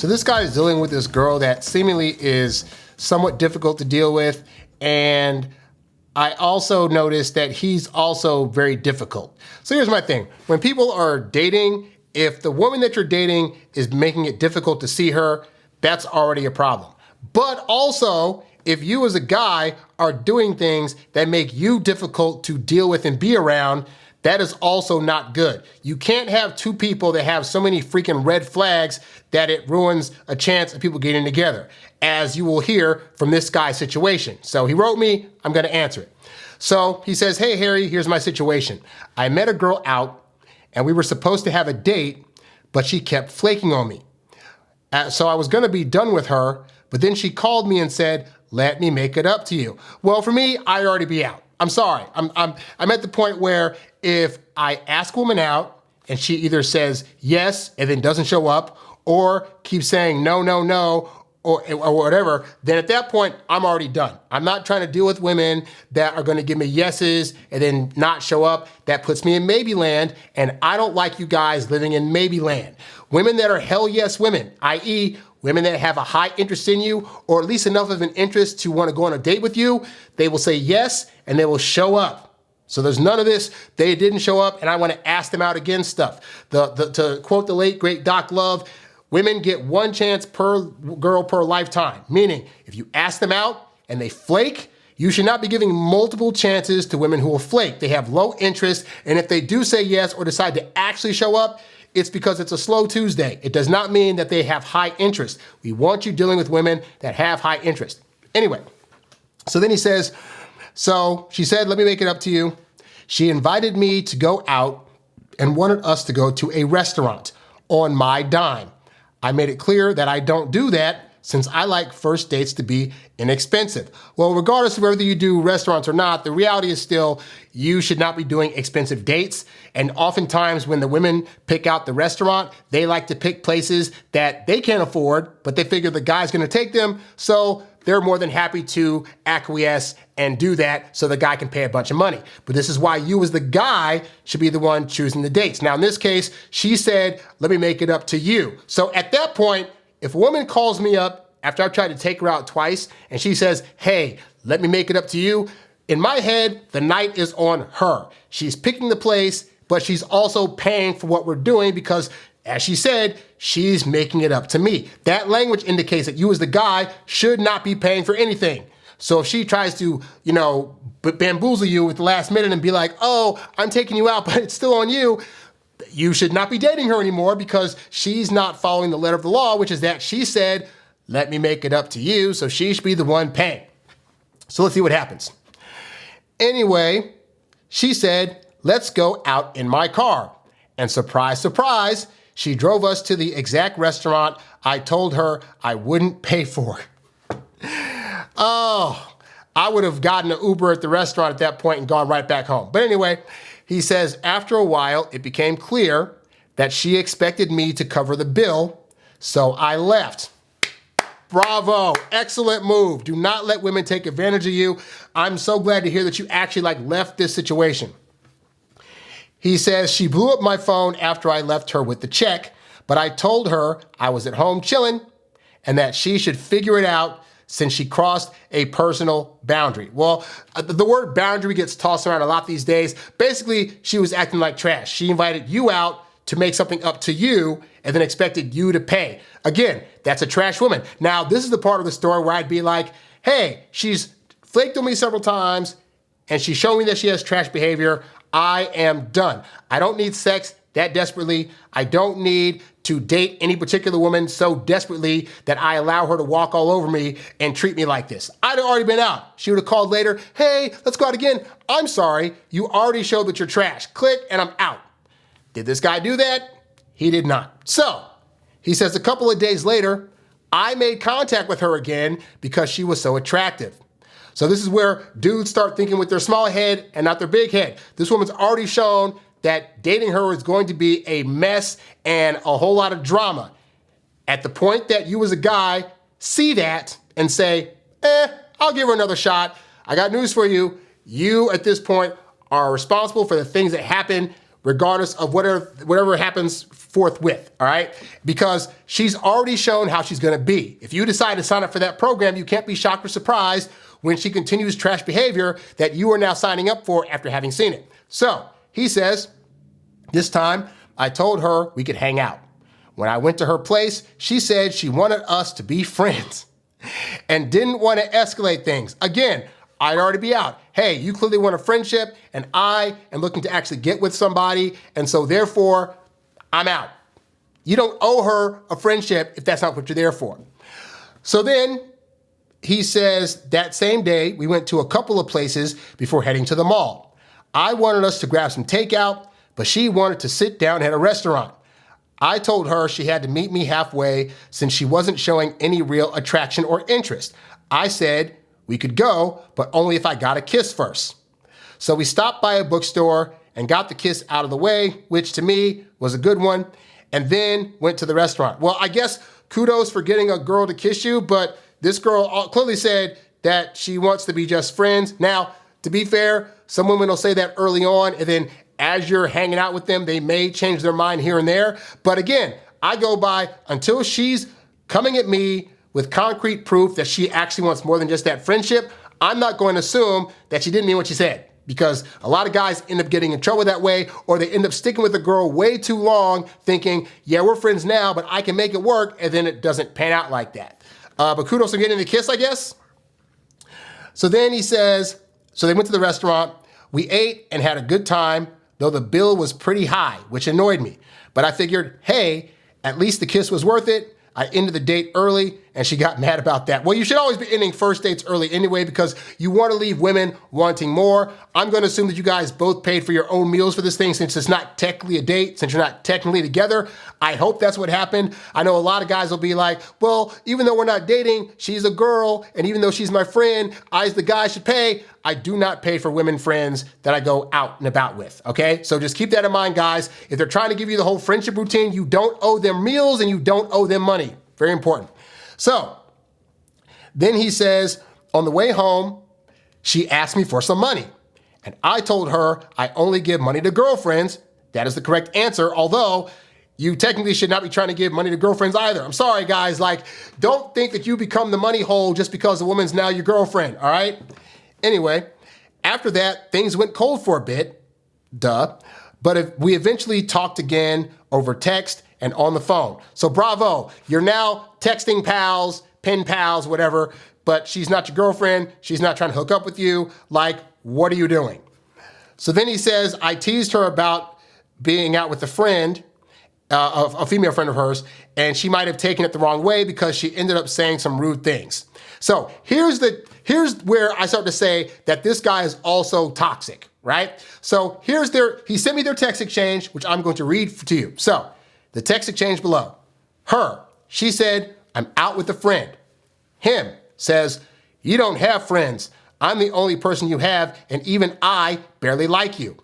So this guy is dealing with this girl that seemingly is somewhat difficult to deal with, and I also noticed that he's also very difficult. So here's my thing. When people are dating, if the woman that you're dating is making it difficult to see her, that's already a problem. But also, if you as a guy are doing things that make you difficult to deal with and be around, that is also not good. You can't have two people that have so many freaking red flags that it ruins a chance of people getting together, as you will hear from this guy's situation. So he wrote me, I'm gonna answer it. So he says, hey Harry, here's my situation. I met a girl out and we were supposed to have a date, but she kept flaking on me. So I was gonna be done with her, but then she called me and said, let me make it up to you. Well, for me, I'd already be out. I'm sorry. I'm at the point where if I ask a woman out and she either says yes and then doesn't show up, or keeps saying no, no, no, or whatever, then at that point, I'm already done. I'm not trying to deal with women that are gonna give me yeses and then not show up. That puts me in maybe land, and I don't like you guys living in maybe land. Women that are hell yes women, i.e., women that have a high interest in you, or at least enough of an interest to want to go on a date with you, they will say yes, and they will show up. So there's none of this, they didn't show up, and I want to ask them out again stuff. To quote the late, great Doc Love, women get one chance per girl per lifetime. Meaning, if you ask them out and they flake, you should not be giving multiple chances to women who will flake. They have low interest, and if they do say yes or decide to actually show up, it's because it's a slow Tuesday. It does not mean that they have high interest. We want you dealing with women that have high interest. Anyway, so then he says, so she said, let me make it up to you. She invited me to go out and wanted us to go to a restaurant on my dime. I made it clear that I don't do that since I like first dates to be inexpensive. Well, regardless of whether you do restaurants or not, the reality is still you should not be doing expensive dates. And oftentimes when the women pick out the restaurant, they like to pick places that they can't afford, but they figure the guy's gonna take them, so they're more than happy to acquiesce and do that so the guy can pay a bunch of money. But this is why you as the guy should be the one choosing the dates. Now in this case, she said, let me make it up to you. So at that point, if a woman calls me up after I've tried to take her out twice and she says, hey, let me make it up to you, in my head, the night is on her. She's picking the place, but she's also paying for what we're doing because, as she said, she's making it up to me. That language indicates that you as the guy should not be paying for anything. So if she tries to, bamboozle you at the last minute and be like, oh, I'm taking you out, but it's still on you, you should not be dating her anymore because she's not following the letter of the law, which is that she said, let me make it up to you, so she should be the one paying. So let's see what happens. Anyway, she said, let's go out in my car. And surprise, surprise, she drove us to the exact restaurant I told her I wouldn't pay for. Oh, I would have gotten an Uber at the restaurant at that point and gone right back home. But anyway, he says, after a while, it became clear that she expected me to cover the bill, so I left. Bravo, excellent move. Do not let women take advantage of you. I'm so glad to hear that you actually left this situation. He says, she blew up my phone after I left her with the check, but I told her I was at home chilling and that she should figure it out since she crossed a personal boundary. Well, the word boundary gets tossed around a lot these days. Basically, she was acting like trash. She invited you out to make something up to you and then expected you to pay. Again, that's a trash woman. Now, this is the part of the story where I'd be like, hey, she's flaked on me several times and she's showing me that she has trash behavior. I am done. I don't need sex that desperately. I don't need to date any particular woman so desperately that I allow her to walk all over me and treat me like this. I'd already been out. She would have called later, hey, let's go out again. I'm sorry, you already showed that you're trash. Click, and I'm out. Did this guy do that? He did not. So, he says a couple of days later, I made contact with her again because she was so attractive. So this is where dudes start thinking with their small head and not their big head. This woman's already shown that dating her is going to be a mess and a whole lot of drama. At the point that you as a guy see that and say, I'll give her another shot. I got news for you. You at this point are responsible for the things that happen regardless of whatever happens forthwith, all right? Because she's already shown how she's gonna be. If you decide to sign up for that program, you can't be shocked or surprised when she continues trash behavior that you are now signing up for after having seen it. So he says, this time I told her we could hang out. When I went to her place, she said she wanted us to be friends and didn't want to escalate things. Again, I'd already be out. Hey, you clearly want a friendship, and I am looking to actually get with somebody, and so therefore, I'm out. You don't owe her a friendship if that's not what you're there for. So then he says that same day, we went to a couple of places before heading to the mall. I wanted us to grab some takeout, but she wanted to sit down at a restaurant. I told her she had to meet me halfway since she wasn't showing any real attraction or interest. I said we could go, but only if I got a kiss first. So we stopped by a bookstore and got the kiss out of the way, which to me was a good one, and then went to the restaurant. Well, I guess kudos for getting a girl to kiss you, but this girl clearly said that she wants to be just friends. Now, to be fair, some women will say that early on, and then as you're hanging out with them, they may change their mind here and there. But again, I go by until she's coming at me with concrete proof that she actually wants more than just that friendship. I'm not going to assume that she didn't mean what she said, because a lot of guys end up getting in trouble that way, or they end up sticking with a girl way too long thinking, yeah, we're friends now, but I can make it work, and then it doesn't pan out like that. But kudos for getting the kiss, I guess. So then he says, so they went to the restaurant. We ate and had a good time, though the bill was pretty high, which annoyed me. But I figured, hey, at least the kiss was worth it. I ended the date early, and she got mad about that. Well, you should always be ending first dates early anyway, because you want to leave women wanting more. I'm going to assume that you guys both paid for your own meals for this thing, since it's not technically a date, since you're not technically together. I hope that's what happened. I know a lot of guys will be like, well, even though we're not dating, she's a girl, and even though she's my friend, I as the guy should pay. I do not pay for women friends that I go out and about with, okay? So just keep that in mind, guys. If they're trying to give you the whole friendship routine, you don't owe them meals and you don't owe them money. Very important. So then he says, on the way home, she asked me for some money. And I told her I only give money to girlfriends. That is the correct answer, although you technically should not be trying to give money to girlfriends either. I'm sorry, guys. Like, don't think that you become the money hole just because the woman's now your girlfriend, all right? Anyway, after that, things went cold for a bit, but we eventually talked again over text and on the phone. So bravo, you're now texting pals, pen pals, whatever, but she's not your girlfriend. She's not trying to hook up with you. Like, what are you doing? So then he says, I teased her about being out with a friend, a female friend of hers, and she might have taken it the wrong way because she ended up saying some rude things. So here's where I start to say that this guy is also toxic, right? So he sent me their text exchange, which I'm going to read to you. So the text exchange below. Her, she said, I'm out with a friend. Him says, you don't have friends. I'm the only person you have, and even I barely like you.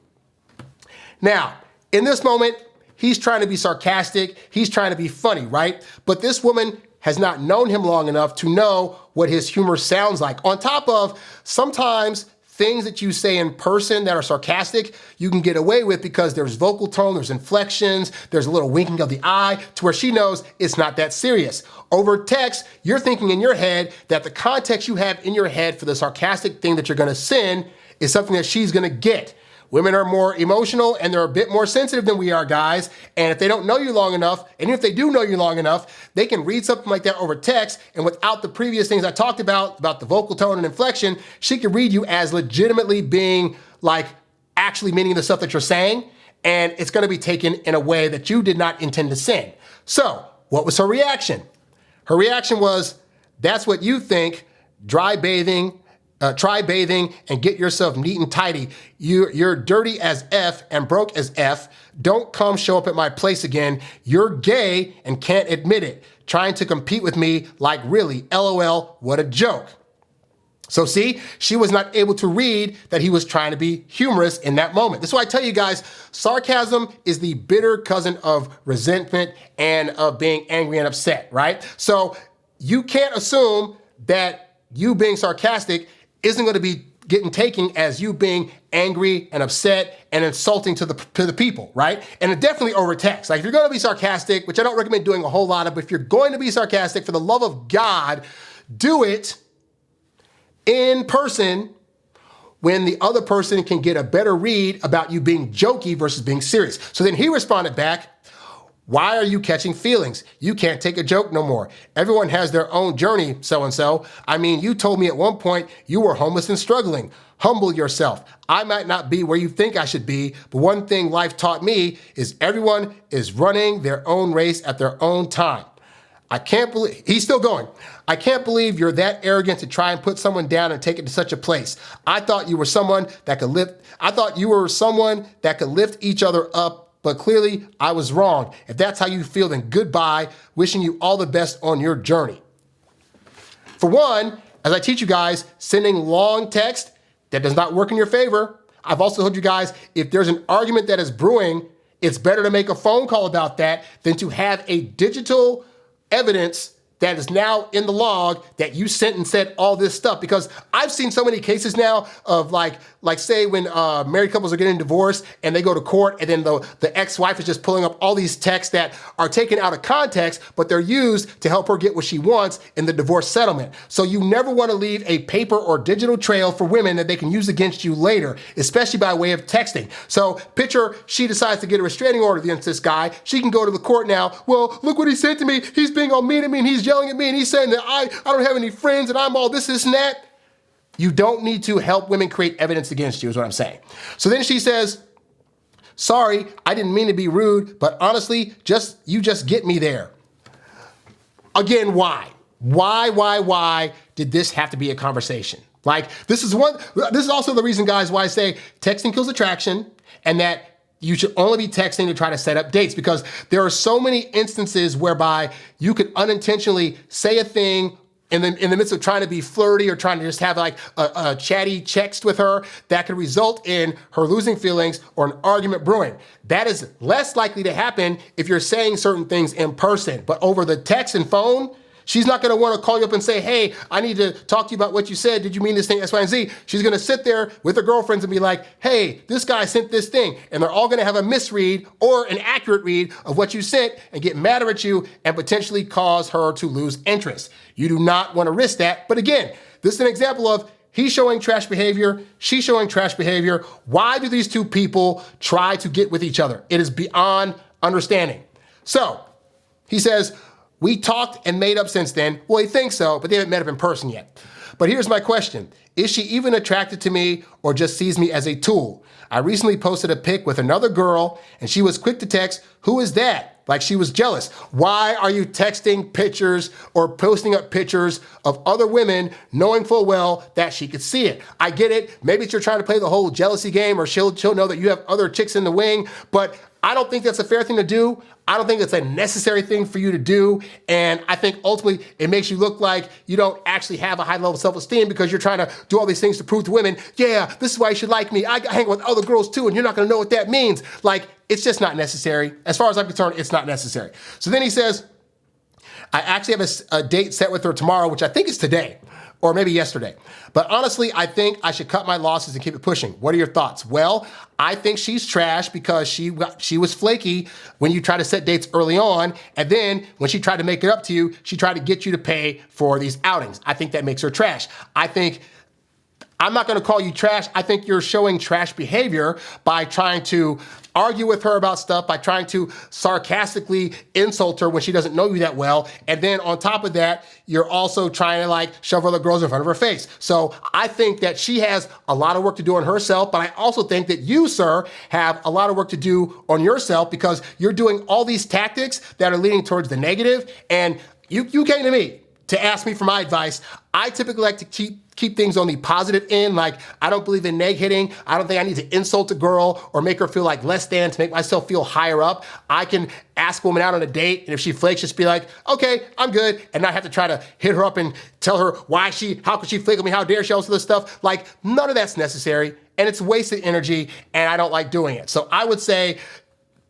Now, in this moment, he's trying to be sarcastic. He's trying to be funny, right? But this woman has not known him long enough to know what his humor sounds like. On top of sometimes things that you say in person that are sarcastic, you can get away with because there's vocal tone, there's inflections, there's a little winking of the eye to where she knows it's not that serious. Over text, you're thinking in your head that the context you have in your head for the sarcastic thing that you're gonna send is something that she's gonna get. Women are more emotional and they're a bit more sensitive than we are, guys. And if they don't know you long enough, and if they do know you long enough, they can read something like that over text, and without the previous things I talked about the vocal tone and inflection, she can read you as legitimately being like actually meaning the stuff that you're saying, and it's gonna be taken in a way that you did not intend to send. So, what was her reaction? Her reaction was, that's what you think, try bathing and get yourself neat and tidy. You're dirty as F and broke as F. Don't come show up at my place again. You're gay and can't admit it. Trying to compete with me, like really, LOL, what a joke. So see, she was not able to read that he was trying to be humorous in that moment. This is why I tell you guys, sarcasm is the bitter cousin of resentment and of being angry and upset, right? So you can't assume that you being sarcastic isn't going to be getting taken as you being angry and upset and insulting to the people, right? And it definitely over text. Like if you're going to be sarcastic, which I don't recommend doing a whole lot of, but if you're going to be sarcastic, for the love of God, do it in person when the other person can get a better read about you being jokey versus being serious. So then he responded back, why are you catching feelings? You can't take a joke no more. Everyone has their own journey, so-and-so. I mean, you told me at one point you were homeless and struggling. Humble yourself. I might not be where you think I should be, but one thing life taught me is everyone is running their own race at their own time. I can't believe, he's still going. I can't believe you're that arrogant to try and put someone down and take it to such a place. I thought you were someone that could lift each other up, but clearly I was wrong. If that's how you feel, then goodbye. Wishing you all the best on your journey. For one, as I teach you guys, sending long text, that does not work in your favor. I've also told you guys, if there's an argument that is brewing, it's better to make a phone call about that than to have a digital evidence that is now in the log that you sent and said all this stuff. Because I've seen so many cases now of like say when married couples are getting divorced and they go to court and then the ex-wife is just pulling up all these texts that are taken out of context, but they're used to help her get what she wants in the divorce settlement. So you never want to leave a paper or digital trail for women that they can use against you later, especially by way of texting. So picture she decides to get a restraining order against this guy. She can go to the court now. Well, look what he said to me. He's being all mean to me and he's yelling at me and he's saying that I don't have any friends and I'm all this and that. You don't need to help women create evidence against you is what I'm saying. So then she says, sorry, I didn't mean to be rude, but honestly, you just get me there. Again, why? Why did this have to be a conversation? Like this is also the reason, guys, why I say texting kills attraction and that you should only be texting to try to set up dates, because there are so many instances whereby you could unintentionally say a thing in the midst of trying to be flirty or trying to just have like a chatty text with her that could result in her losing feelings or an argument brewing. That is less likely to happen if you're saying certain things in person. But over the text and phone, she's not going to want to call you up and say, hey, I need to talk to you about what you said. Did you mean this thing, X, Y, and Z? She's going to sit there with her girlfriends and be like, hey, this guy sent this thing. And they're all going to have a misread or an accurate read of what you sent and get madder at you and potentially cause her to lose interest. You do not want to risk that. But again, this is an example of he's showing trash behavior, she's showing trash behavior. Why do these two people try to get with each other? It is beyond understanding. So he says, we talked and made up since then. Well, he thinks so, but they haven't met up in person yet. But here's my question. Is she even attracted to me or just sees me as a tool? I recently posted a pic with another girl and she was quick to text, who is that? Like she was jealous. Why are you texting pictures or posting up pictures of other women knowing full well that she could see it? I get it. Maybe you're trying to play the whole jealousy game or she'll know that you have other chicks in the wing, but I don't think that's a fair thing to do. I don't think it's a necessary thing for you to do. And I think ultimately it makes you look like you don't actually have a high level of self-esteem because you're trying to do all these things to prove to women, yeah, this is why you should like me. I hang with other girls too, and you're not going to know what that means. Like, it's just not necessary. As far as I'm concerned, it's not necessary. So then he says, I actually have a date set with her tomorrow, which I think is today. Or maybe yesterday. But honestly, I think I should cut my losses and keep it pushing. What are your thoughts? Well, I think she's trash because she was flaky when you try to set dates early on. And then when she tried to make it up to you, she tried to get you to pay for these outings. I think that makes her trash. I'm not going to call you trash. I think you're showing trash behavior by trying to argue with her about stuff, by trying to sarcastically insult her when she doesn't know you that well. And then on top of that, you're also trying to like shove other girls in front of her face. So I think that she has a lot of work to do on herself, but I also think that you, sir, have a lot of work to do on yourself because you're doing all these tactics that are leading towards the negative. And you came to me to ask me for my advice. I typically like to keep things on the positive end. Like, I don't believe in neg hitting. I don't think I need to insult a girl or make her feel like less than to make myself feel higher up. I can ask a woman out on a date, and if she flakes, just be like, okay, I'm good, and not have to try to hit her up and tell her how could she flake on me, how dare she, all this stuff. Like, none of that's necessary, and it's wasted energy, and I don't like doing it. So I would say,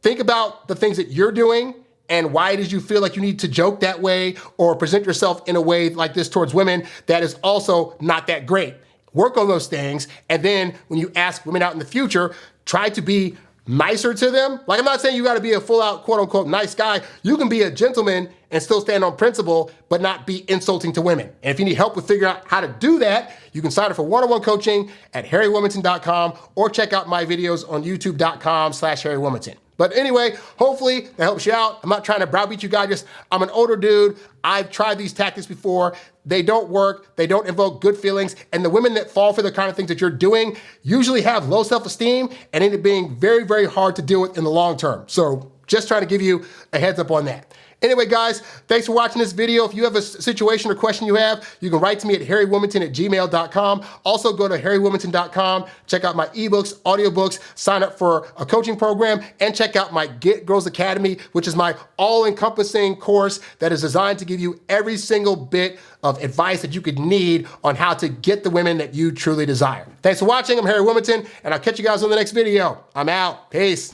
think about the things that you're doing, and why did you feel like you need to joke that way or present yourself in a way like this towards women that is also not that great? work on those things, and then when you ask women out in the future, try to be nicer to them. Like, I'm not saying you got to be a full-out, quote-unquote, nice guy. You can be a gentleman and still stand on principle, but not be insulting to women. And if you need help with figuring out how to do that, you can sign up for one-on-one coaching at HarryWilmington.com or check out my videos on YouTube.com/HarryWilmington. But anyway, hopefully that helps you out. I'm not trying to browbeat you guys. I'm an older dude. I've tried these tactics before. They don't work. They don't invoke good feelings. And the women that fall for the kind of things that you're doing usually have low self-esteem and end up being very, very hard to deal with in the long term. So just trying to give you a heads up on that. Anyway, guys, thanks for watching this video. If you have a situation or question you have, you can write to me at HarryWilmington@gmail.com. Also go to HarryWilmington.com, check out my ebooks, audiobooks, sign up for a coaching program, and check out my Get Girls Academy, which is my all-encompassing course that is designed to give you every single bit of advice that you could need on how to get the women that you truly desire. Thanks for watching. I'm Harry Wilmington, and I'll catch you guys on the next video. I'm out. Peace.